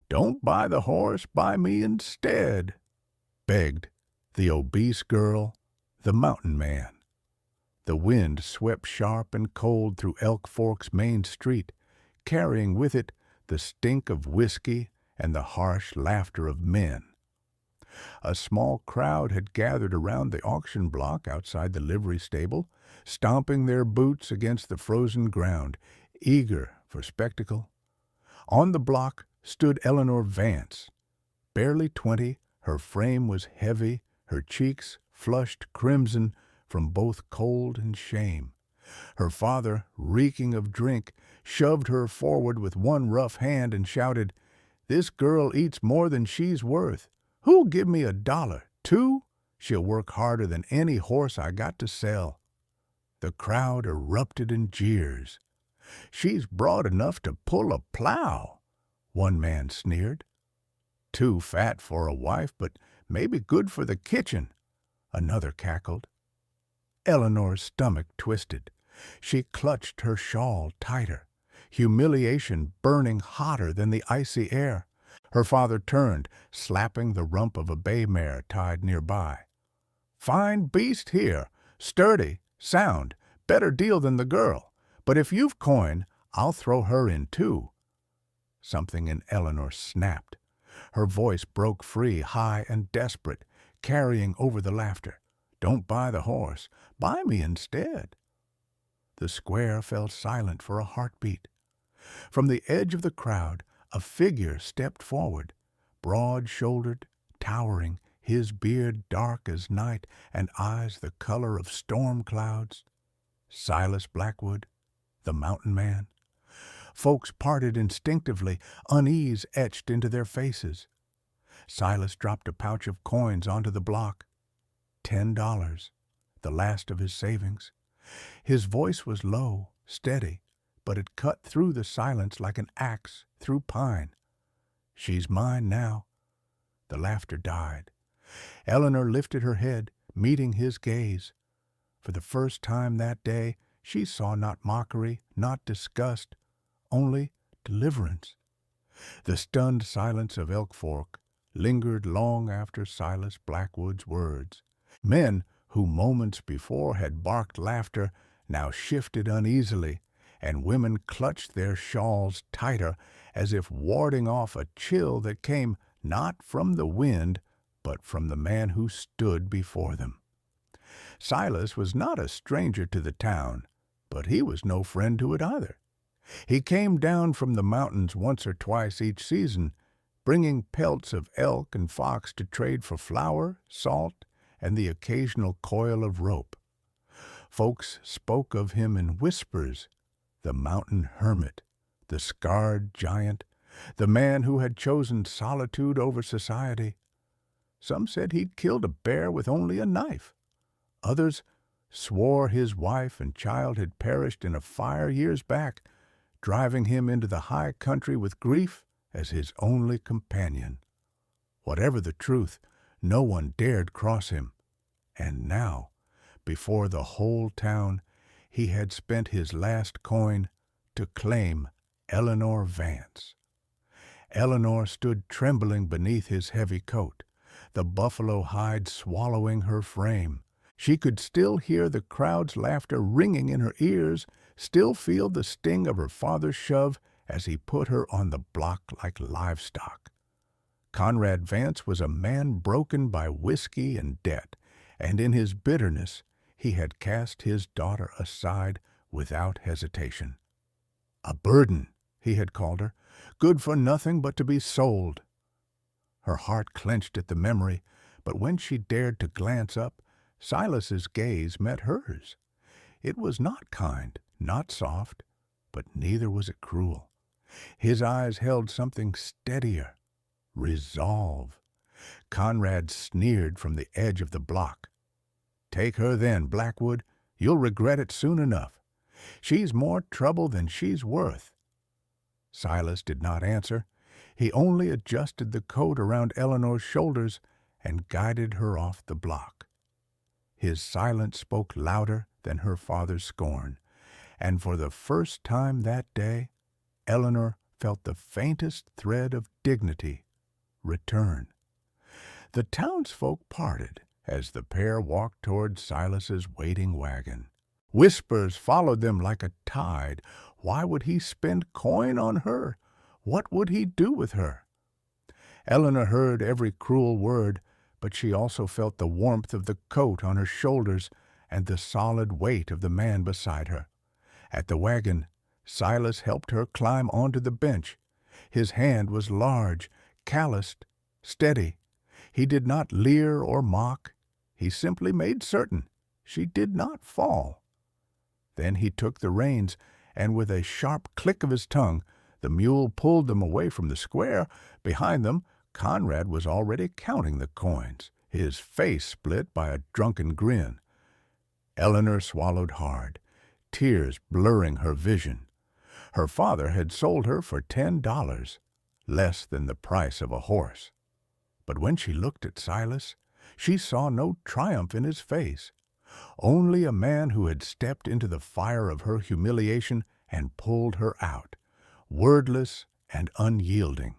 "Don't buy the horse, buy me instead," begged the obese girl, the mountain man. The wind swept sharp and cold through Elk Fork's main street, carrying with it the stink of whiskey and the harsh laughter of men. A small crowd had gathered around the auction block outside the livery stable, stomping their boots against the frozen ground, eager for spectacle. On the block stood Eleanor Vance. Barely 20, her frame was heavy, her cheeks flushed crimson from both cold and shame. Her father, reeking of drink, shoved her forward with one rough hand and shouted, "This girl eats more than she's worth. Who'll give me $1, 2? She'll work harder than any horse I got to sell." The crowd erupted in jeers. "She's broad enough to pull a plow," one man sneered. "Too fat for a wife, but maybe good for the kitchen," another cackled. Eleanor's stomach twisted. She clutched her shawl tighter, humiliation burning hotter than the icy air. Her father turned, slapping the rump of a bay mare tied nearby. "Fine beast here, sturdy, sound, better deal than the girl. But if you've coin, I'll throw her in too." Something in Eleanor snapped. Her voice broke free, high and desperate, carrying over the laughter. "Don't buy the horse, buy me instead." The square fell silent for a heartbeat. From the edge of the crowd, a figure stepped forward, broad-shouldered, towering, his beard dark as night and eyes the color of storm clouds. Silas Blackwood, the mountain man. Folks parted instinctively, unease etched into their faces. Silas dropped a pouch of coins onto the block. $10, the last of his savings. His voice was low, steady, but it cut through the silence like an axe through pine. "She's mine now." The laughter died. Eleanor lifted her head, meeting his gaze. For the first time that day, she saw not mockery, not disgust, only deliverance. The stunned silence of Elk Fork lingered long after Silas Blackwood's words. Men who moments before had barked laughter now shifted uneasily, and women clutched their shawls tighter as if warding off a chill that came not from the wind, but from the man who stood before them. Silas was not a stranger to the town, but he was no friend to it either. He came down from the mountains once or twice each season, bringing pelts of elk and fox to trade for flour, salt, and the occasional coil of rope. Folks spoke of him in whispers, the mountain hermit, the scarred giant, the man who had chosen solitude over society. Some said he'd killed a bear with only a knife. Others swore his wife and child had perished in a fire years back, driving him into the high country with grief as his only companion. Whatever the truth, no one dared cross him. And now, before the whole town, he had spent his last coin to claim Eleanor Vance. Eleanor stood trembling beneath his heavy coat, the buffalo hide swallowing her frame. She could still hear the crowd's laughter ringing in her ears, still feel the sting of her father's shove as he put her on the block like livestock. Conrad Vance was a man broken by whiskey and debt, and in his bitterness he had cast his daughter aside without hesitation. A burden, he had called her, good for nothing but to be sold. Her heart clenched at the memory, but when she dared to glance up, Silas's gaze met hers. It was not kind, not soft, but neither was it cruel. His eyes held something steadier, resolve. Conrad sneered from the edge of the block. "Take her then, Blackwood. You'll regret it soon enough. She's more trouble than she's worth." Silas did not answer. He only adjusted the coat around Eleanor's shoulders and guided her off the block. His silence spoke louder than her father's scorn, and for the first time that day, Eleanor felt the faintest thread of dignity return. The townsfolk parted as the pair walked toward Silas's waiting wagon. Whispers followed them like a tide. Why would he spend coin on her? What would he do with her? Eleanor heard every cruel word, but she also felt the warmth of the coat on her shoulders and the solid weight of the man beside her. At the wagon, Silas helped her climb onto the bench. His hand was large, calloused, steady. He did not leer or mock. He simply made certain she did not fall. Then he took the reins, and with a sharp click of his tongue, the mule pulled them away from the square. Behind them, Conrad was already counting the coins, his face split by a drunken grin. Eleanor swallowed hard, tears blurring her vision. Her father had sold her for $10, less than the price of a horse. But when she looked at Silas, she saw no triumph in his face, only a man who had stepped into the fire of her humiliation and pulled her out, wordless and unyielding.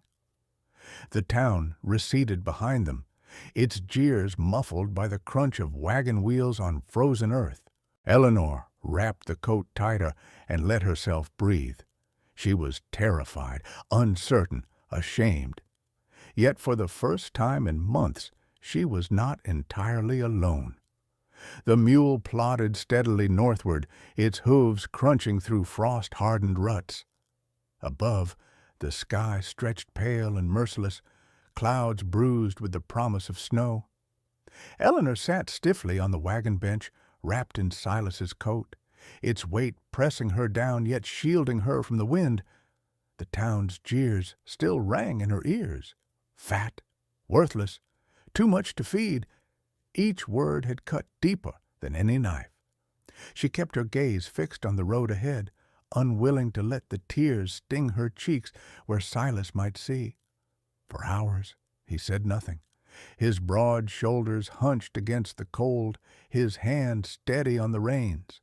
The town receded behind them, its jeers muffled by the crunch of wagon wheels on frozen earth. Eleanor wrapped the coat tighter and let herself breathe. She was terrified, uncertain, ashamed. Yet for the first time in months, she was not entirely alone. The mule plodded steadily northward, its hooves crunching through frost-hardened ruts. Above, the sky stretched pale and merciless, clouds bruised with the promise of snow. Eleanor sat stiffly on the wagon bench, wrapped in Silas's coat, its weight pressing her down yet shielding her from the wind. The town's jeers still rang in her ears. Fat, worthless, too much to feed. Each word had cut deeper than any knife. She kept her gaze fixed on the road ahead, unwilling to let the tears sting her cheeks where Silas might see. For hours he said nothing, his broad shoulders hunched against the cold, his hand steady on the reins.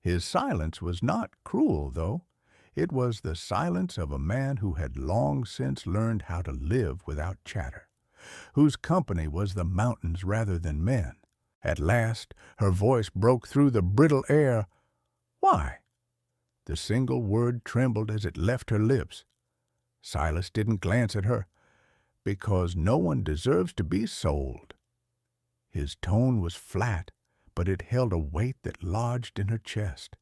His silence was not cruel, though. It was the silence of a man who had long since learned how to live without chatter, whose company was the mountains rather than men. At last her voice broke through the brittle air. "Why?" The single word trembled as it left her lips. Silas didn't glance at her. "Because no one deserves to be sold." His tone was flat, but it held a weight that lodged in her chest.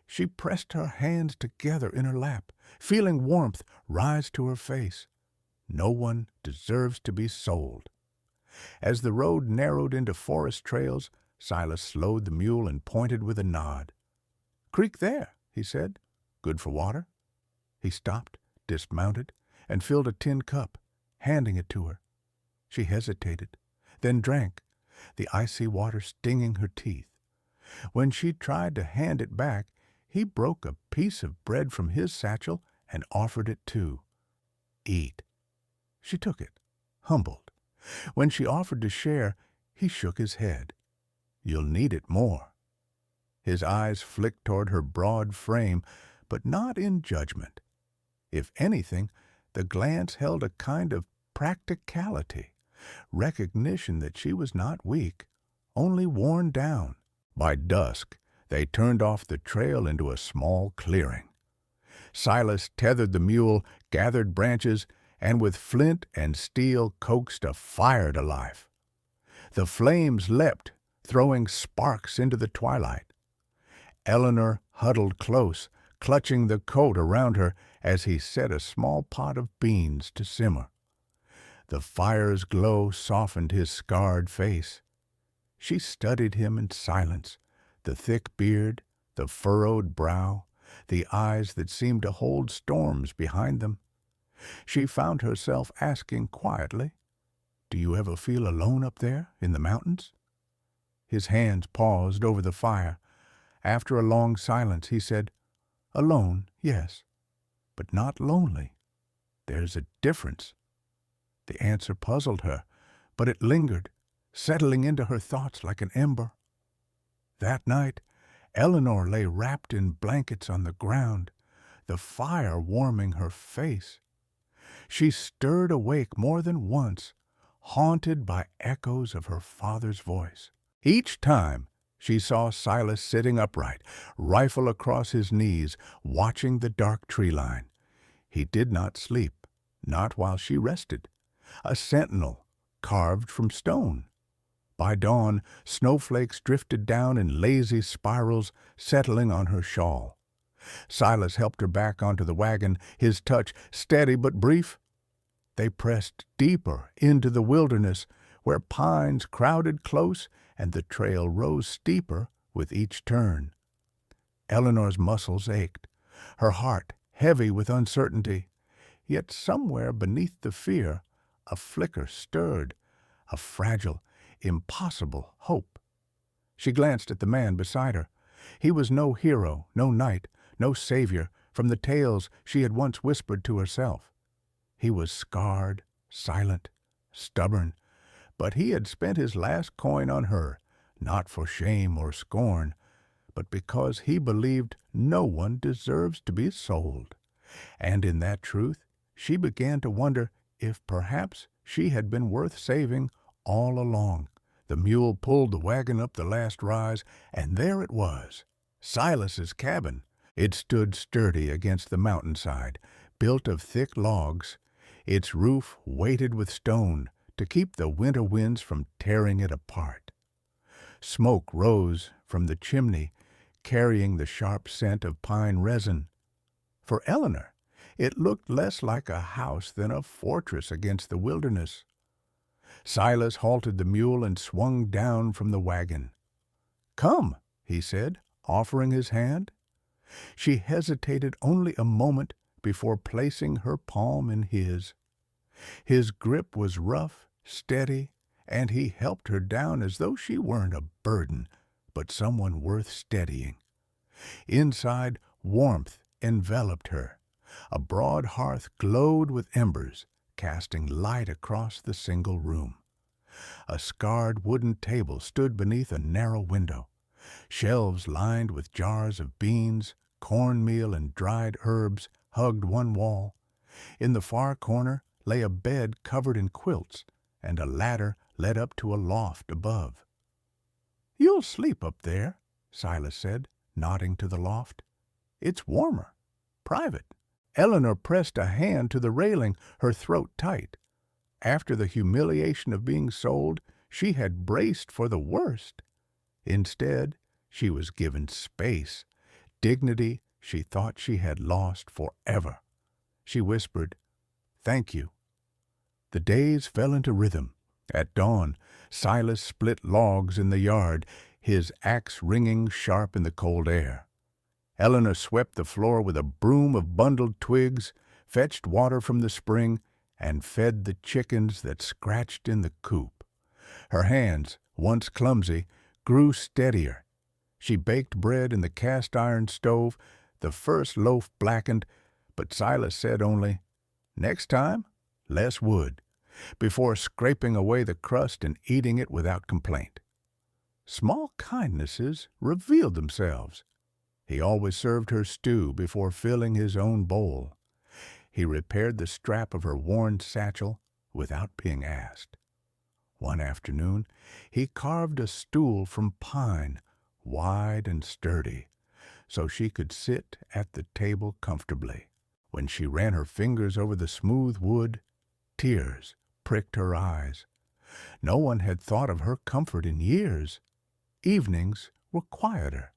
She pressed her hands together in her lap, feeling warmth rise to her face. No one deserves to be sold. As the road narrowed into forest trails, Silas slowed the mule and pointed with a nod. "Creek there," he said. "Good for water?" He stopped, dismounted, and filled a tin cup, handing it to her. She hesitated, then drank, the icy water stinging her teeth. When she tried to hand it back, he broke a piece of bread from his satchel and offered it too. "Eat." She took it, humbled. When she offered to share, he shook his head. "You'll need it more." His eyes flicked toward her broad frame, but not in judgment. If anything, the glance held a kind of practicality, recognition that she was not weak, only worn down. By dusk, they turned off the trail into a small clearing. Silas tethered the mule, gathered branches, and with flint and steel coaxed a fire to life. The flames leapt, throwing sparks into the twilight. Eleanor huddled close, clutching the coat around her as he set a small pot of beans to simmer. The fire's glow softened his scarred face. She studied him in silence, the thick beard, the furrowed brow, the eyes that seemed to hold storms behind them. She found herself asking quietly, "Do you ever feel alone up there in the mountains?" His hands paused over the fire. After a long silence, he said, "Alone, yes, but not lonely. There's a difference." The answer puzzled her, but it lingered, settling into her thoughts like an ember. That night, Eleanor lay wrapped in blankets on the ground, the fire warming her face. She stirred awake more than once, haunted by echoes of her father's voice. Each time she saw Silas sitting upright, rifle across his knees, watching the dark tree line. He did not sleep, not while she rested. A sentinel, carved from stone. By dawn, snowflakes drifted down in lazy spirals, settling on her shawl. Silas helped her back onto the wagon, his touch steady but brief. They pressed deeper into the wilderness, where pines crowded close and the trail rose steeper with each turn. Eleanor's muscles ached, her heart heavy with uncertainty. Yet somewhere beneath the fear, a flicker stirred, a fragile, impossible hope. She glanced at the man beside her. He was no hero, no knight, no savior from the tales she had once whispered to herself. He was scarred, silent, stubborn, but he had spent his last coin on her, not for shame or scorn, but because he believed no one deserves to be sold. And in that truth, she began to wonder if perhaps she had been worth saving all along. The mule pulled the wagon up the last rise, and there it was, Silas's cabin. It stood sturdy against the mountainside, built of thick logs, its roof weighted with stone to keep the winter winds from tearing it apart. Smoke rose from the chimney, carrying the sharp scent of pine resin. For Eleanor, it looked less like a house than a fortress against the wilderness. Silas halted the mule and swung down from the wagon. "Come," he said, offering his hand. She hesitated only a moment before placing her palm in his. His grip was rough, steady, and he helped her down as though she weren't a burden, but someone worth steadying. Inside, warmth enveloped her. A broad hearth glowed with embers, casting light across the single room. A scarred wooden table stood beneath a narrow window. Shelves lined with jars of beans, cornmeal, and dried herbs hugged one wall. In the far corner lay a bed covered in quilts, and a ladder led up to a loft above. "You'll sleep up there," Silas said, nodding to the loft. "It's warmer, private." Eleanor pressed a hand to the railing, her throat tight. After the humiliation of being sold, she had braced for the worst. Instead, she was given space, dignity she thought she had lost forever. She whispered, "Thank you." The days fell into rhythm. At dawn, Silas split logs in the yard, his axe ringing sharp in the cold air. Eleanor swept the floor with a broom of bundled twigs, fetched water from the spring, and fed the chickens that scratched in the coop. Her hands, once clumsy, grew steadier. She baked bread in the cast-iron stove. The first loaf blackened, but Silas said only, "Next time, less wood," before scraping away the crust and eating it without complaint. Small kindnesses revealed themselves. He always served her stew before filling his own bowl. He repaired the strap of her worn satchel without being asked. One afternoon, he carved a stool from pine, wide and sturdy, so she could sit at the table comfortably. When she ran her fingers over the smooth wood, tears pricked her eyes. No one had thought of her comfort in years. Evenings were quieter.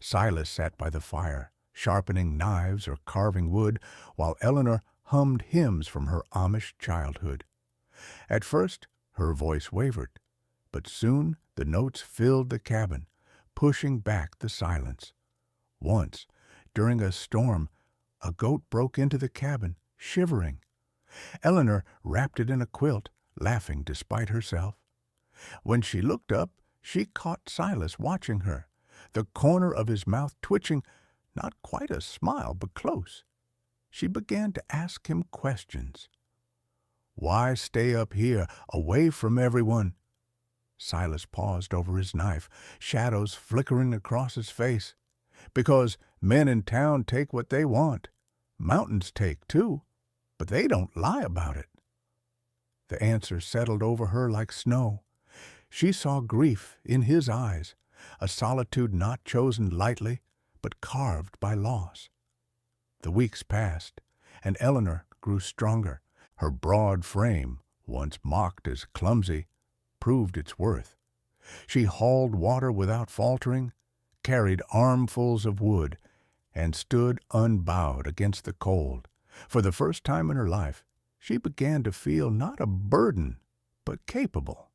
Silas sat by the fire, sharpening knives or carving wood, while Eleanor hummed hymns from her Amish childhood. At first, her voice wavered, but soon the notes filled the cabin, pushing back the silence. Once, during a storm, a goat broke into the cabin, shivering. Eleanor wrapped it in a quilt, laughing despite herself. When she looked up, she caught Silas watching her, the corner of his mouth twitching, not quite a smile, but close. She began to ask him questions. "Why stay up here, away from everyone?" Silas paused over his knife, shadows flickering across his face. Because men in town take what they want. Mountains take, too, but they don't lie about it. The answer settled over her like snow. She saw grief in his eyes, a solitude not chosen lightly, but carved by loss. The weeks passed, and Eleanor grew stronger. Her broad frame, once mocked as clumsy, proved its worth. She hauled water without faltering, carried armfuls of wood, and stood unbowed against the cold. For the first time in her life, she began to feel not a burden, but capable.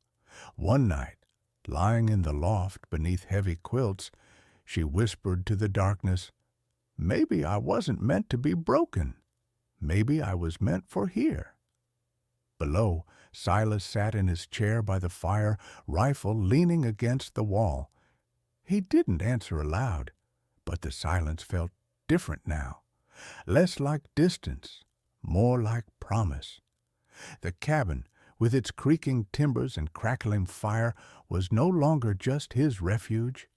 One night, lying in the loft beneath heavy quilts, she whispered to the darkness, "Maybe I wasn't meant to be broken. Maybe I was meant for here." Below, Silas sat in his chair by the fire, rifle leaning against the wall. He didn't answer aloud, but the silence felt different now, less like distance, more like promise. The cabin, with its creaking timbers and crackling fire, was no longer just his refuge.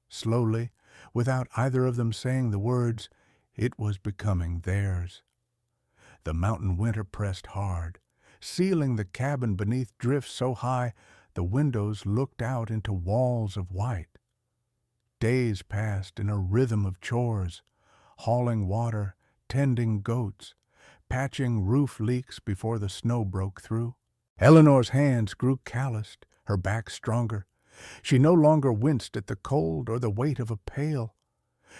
Slowly, without either of them saying the words, it was becoming theirs. The mountain winter pressed hard, sealing the cabin beneath drifts so high the windows looked out into walls of white. Days passed in a rhythm of chores, hauling water, tending goats, patching roof leaks before the snow broke through. Eleanor's hands grew calloused, her back stronger. She no longer winced at the cold or the weight of a pail.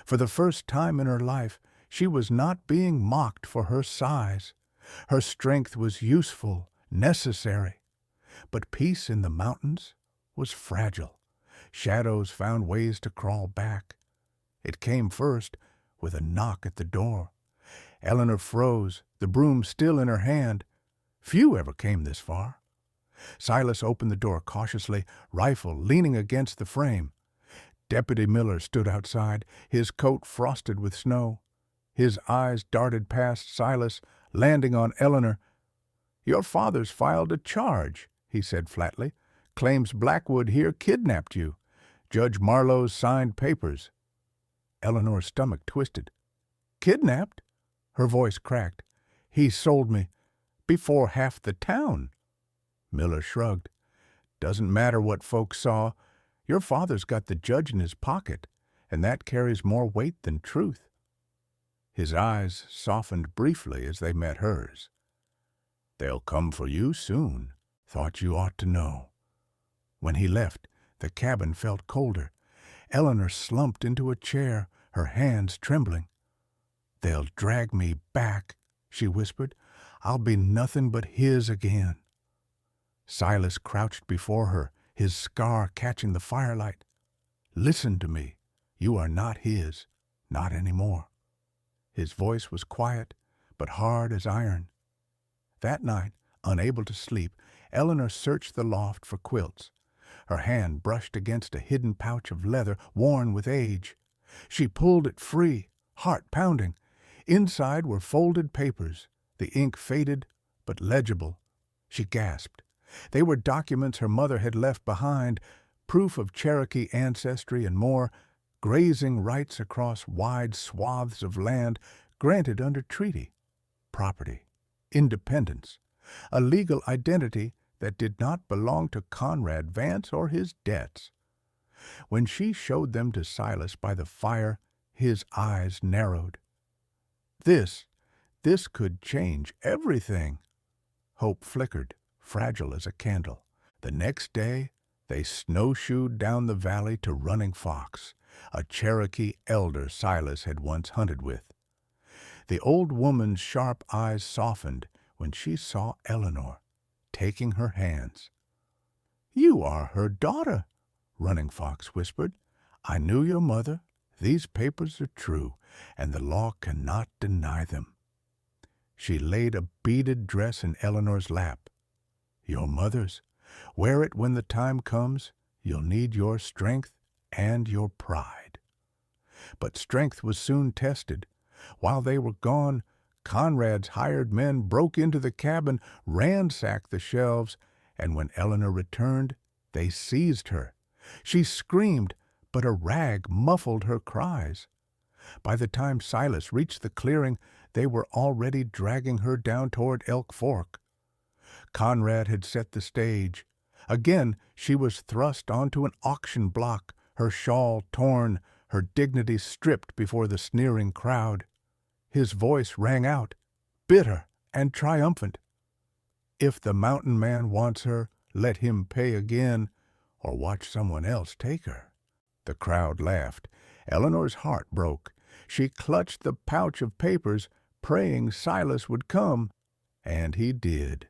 For the first time in her life, she was not being mocked for her size. Her strength was useful, necessary. But peace in the mountains was fragile. Shadows found ways to crawl back. It came first with a knock at the door. Eleanor froze, the broom still in her hand. Few ever came this far. Silas opened the door cautiously, rifle leaning against the frame. Deputy Miller stood outside, his coat frosted with snow. His eyes darted past Silas, landing on Eleanor. "Your father's filed a charge," he said flatly. "Claims Blackwood here kidnapped you. Judge Marlowe's signed papers." Eleanor's stomach twisted. "Kidnapped?" Her voice cracked. "He sold me before half the town." Miller shrugged. "Doesn't matter what folks saw. Your father's got the judge in his pocket, and that carries more weight than truth." His eyes softened briefly as they met hers. "They'll come for you soon. Thought you ought to know." When he left, the cabin felt colder. Eleanor slumped into a chair, her hands trembling. "They'll drag me back," she whispered. "I'll be nothing but his again." Silas crouched before her, his scar catching the firelight. "Listen to me. You are not his, not anymore." His voice was quiet, but hard as iron. That night, unable to sleep, Eleanor searched the loft for quilts. Her hand brushed against a hidden pouch of leather worn with age. She pulled it free, heart pounding. Inside were folded papers, the ink faded but legible. She gasped. They were documents her mother had left behind, proof of Cherokee ancestry and more, grazing rights across wide swaths of land granted under treaty, property, independence, a legal identity that did not belong to Conrad Vance or his debts. When she showed them to Silas by the fire, his eyes narrowed. This could change everything. Hope flickered, fragile as a candle. The next day, they snowshoed down the valley to Running Fox, a Cherokee elder Silas had once hunted with. The old woman's sharp eyes softened when she saw Eleanor, taking her hands. "You are her daughter," Running Fox whispered. "I knew your mother. These papers are true, and the law cannot deny them." She laid a beaded dress in Eleanor's lap. "Your mother's. Wear it when the time comes. You'll need your strength and your pride." But strength was soon tested. While they were gone, Conrad's hired men broke into the cabin, ransacked the shelves, and when Eleanor returned, they seized her. She screamed, but a rag muffled her cries. By the time Silas reached the clearing, they were already dragging her down toward Elk Fork. Conrad had set the stage. Again she was thrust onto an auction block, her shawl torn, her dignity stripped before the sneering crowd. His voice rang out, bitter and triumphant. If the mountain man wants her, let him pay again, or watch someone else take her. The crowd laughed. Eleanor's heart broke. She clutched the pouch of papers, praying Silas would come, and he did.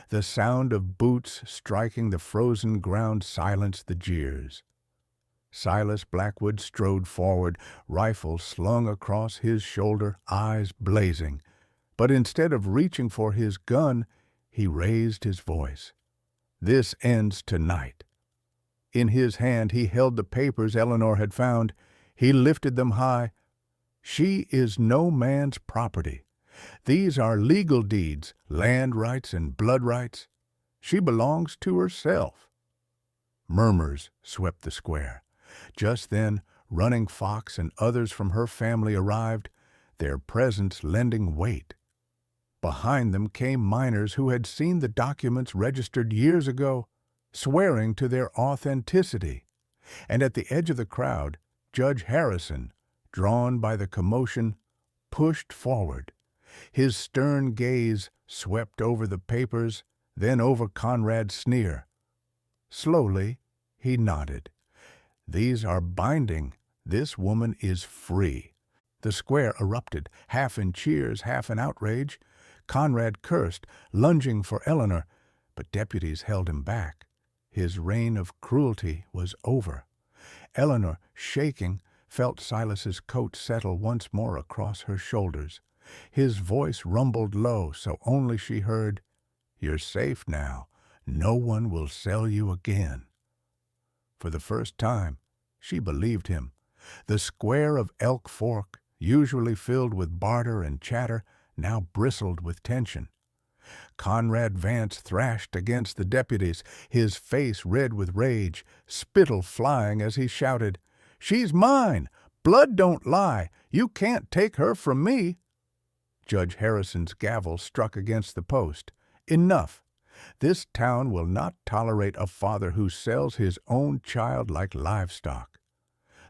The sound of boots striking the frozen ground silenced the jeers. Silas Blackwood strode forward, rifle slung across his shoulder, eyes blazing. But instead of reaching for his gun, he raised his voice. "This ends tonight." In his hand he held the papers Eleanor had found. He lifted them high. "She is no man's property. These are legal deeds, land rights and blood rights. She belongs to herself." Murmurs swept the square. Just then, Running Fox and others from her family arrived, their presence lending weight. Behind them came miners who had seen the documents registered years ago, swearing to their authenticity. And at the edge of the crowd, Judge Harrison, drawn by the commotion, pushed forward. His stern gaze swept over the papers, then over Conrad's sneer. Slowly, he nodded. "These are binding. This woman is free." The square erupted, half in cheers, half in outrage. Conrad cursed, lunging for Eleanor, but deputies held him back. His reign of cruelty was over. Eleanor, shaking, felt Silas's coat settle once more across her shoulders. His voice rumbled low, so only she heard, "You're safe now. No one will sell you again." For the first time, she believed him. The square of Elk Fork, usually filled with barter and chatter, now bristled with tension. Conrad Vance thrashed against the deputies, his face red with rage, spittle flying as he shouted, "She's mine! Blood don't lie! You can't take her from me!" Judge Harrison's gavel struck against the post. "Enough! This town will not tolerate a father who sells his own child like livestock.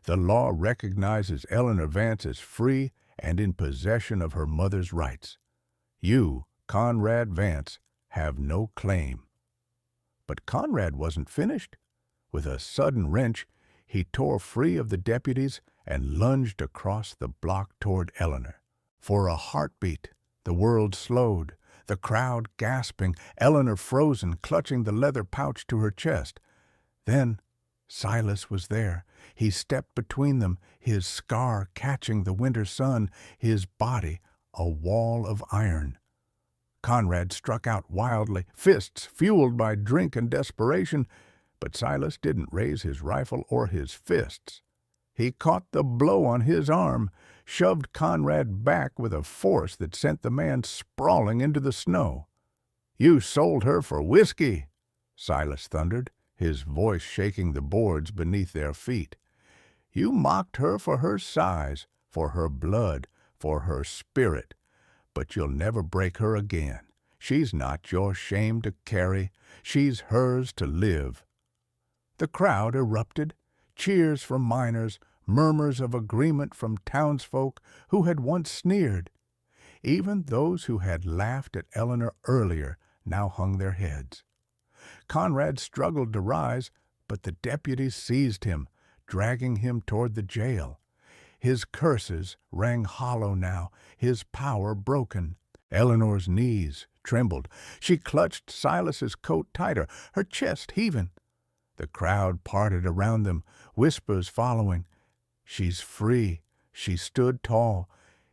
The law recognizes Eleanor Vance as free and in possession of her mother's rights. You, Conrad Vance, have no claim." But Conrad wasn't finished. With a sudden wrench, he tore free of the deputies and lunged across the block toward Eleanor. For a heartbeat, the world slowed, the crowd gasping, Eleanor frozen, clutching the leather pouch to her chest. Then Silas was there. He stepped between them, his scar catching the winter sun, his body a wall of iron. Conrad struck out wildly, fists fueled by drink and desperation, but Silas didn't raise his rifle or his fists. He caught the blow on his arm, shoved Conrad back with a force that sent the man sprawling into the snow. "You sold her for whiskey," Silas thundered, his voice shaking the boards beneath their feet. "You mocked her for her size, for her blood, for her spirit. But you'll never break her again. She's not your shame to carry. She's hers to live." The crowd erupted. Cheers from miners, murmurs of agreement from townsfolk who had once sneered. Even those who had laughed at Eleanor earlier now hung their heads. Conrad struggled to rise, but the deputies seized him, dragging him toward the jail. His curses rang hollow now, his power broken. Eleanor's knees trembled. She clutched Silas's coat tighter, her chest heaving. The crowd parted around them, whispers following. She's free. She stood tall.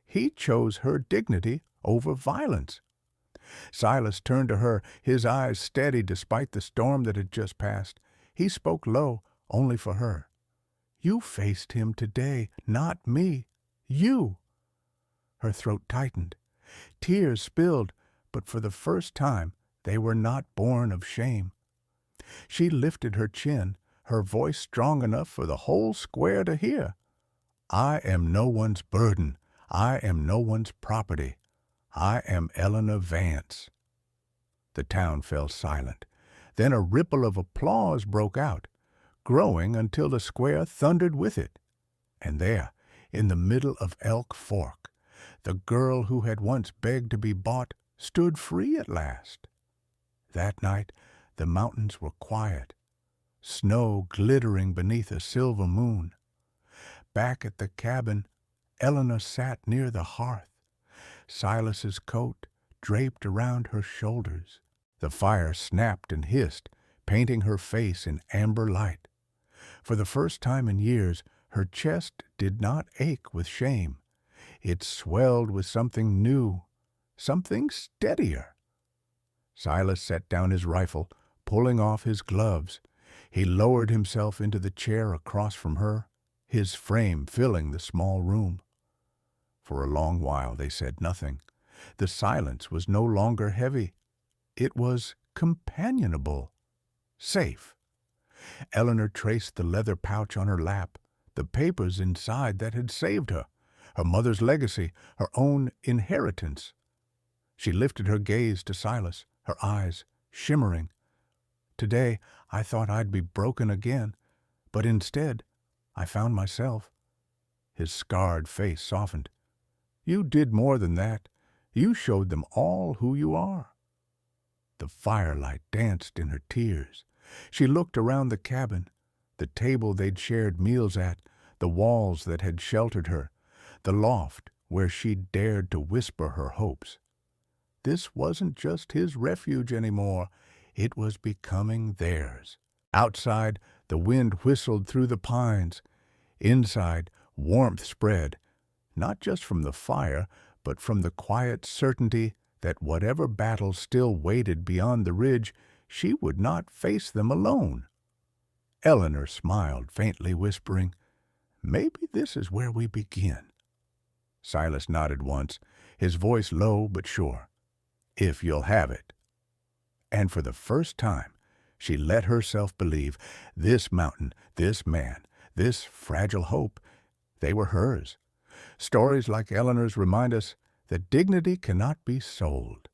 He chose her dignity over violence. Silas turned to her, his eyes steady despite the storm that had just passed. He spoke low, only for her. "You faced him today, not me. You." Her throat tightened. Tears spilled, but for the first time they were not born of shame. She lifted her chin, her voice strong enough for the whole square to hear. I am no one's burden. I am no one's property. I am Eleanor Vance. The town fell silent. Then a ripple of applause broke out, growing until the square thundered with it. And there, in the middle of Elk Fork, the girl who had once begged to be bought stood free at last. That night the mountains were quiet, snow glittering beneath a silver moon. Back at the cabin, Eleanor sat near the hearth, Silas's coat draped around her shoulders. The fire snapped and hissed, painting her face in amber light. For the first time in years, her chest did not ache with shame. It swelled with something new, something steadier. Silas set down his rifle, pulling off his gloves. He lowered himself into the chair across from her, his frame filling the small room. For a long while they said nothing. The silence was no longer heavy. It was companionable, safe. Eleanor traced the leather pouch on her lap, the papers inside that had saved her, her mother's legacy, her own inheritance. She lifted her gaze to Silas, her eyes shimmering. Today I thought I'd be broken again, but instead I found myself. His scarred face softened. You did more than that. You showed them all who you are. The firelight danced in her tears. She looked around the cabin, the table they'd shared meals at, the walls that had sheltered her, the loft where she'd dared to whisper her hopes. This wasn't just his refuge anymore. It was becoming theirs. Outside, the wind whistled through the pines. Inside, warmth spread, not just from the fire, but from the quiet certainty that whatever battles still waited beyond the ridge, she would not face them alone. Eleanor smiled, faintly whispering, "Maybe this is where we begin." Silas nodded once, his voice low but sure. "If you'll have it." And for the first time, she let herself believe this mountain, this man, this fragile hope, they were hers. Stories like Eleanor's remind us that dignity cannot be sold,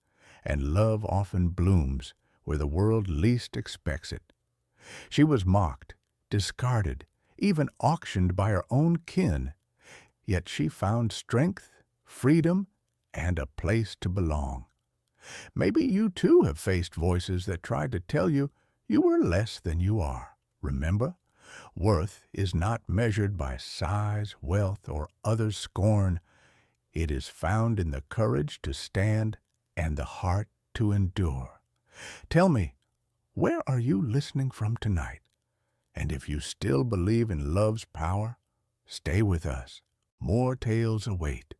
and love often blooms where the world least expects it. She was mocked, discarded, even auctioned by her own kin, yet she found strength, freedom, and a place to belong. Maybe you too have faced voices that tried to tell you you were less than you are. Remember, worth is not measured by size, wealth, or others' scorn. It is found in the courage to stand and the heart to endure. Tell me, where are you listening from tonight? And if you still believe in love's power, stay with us. More tales await.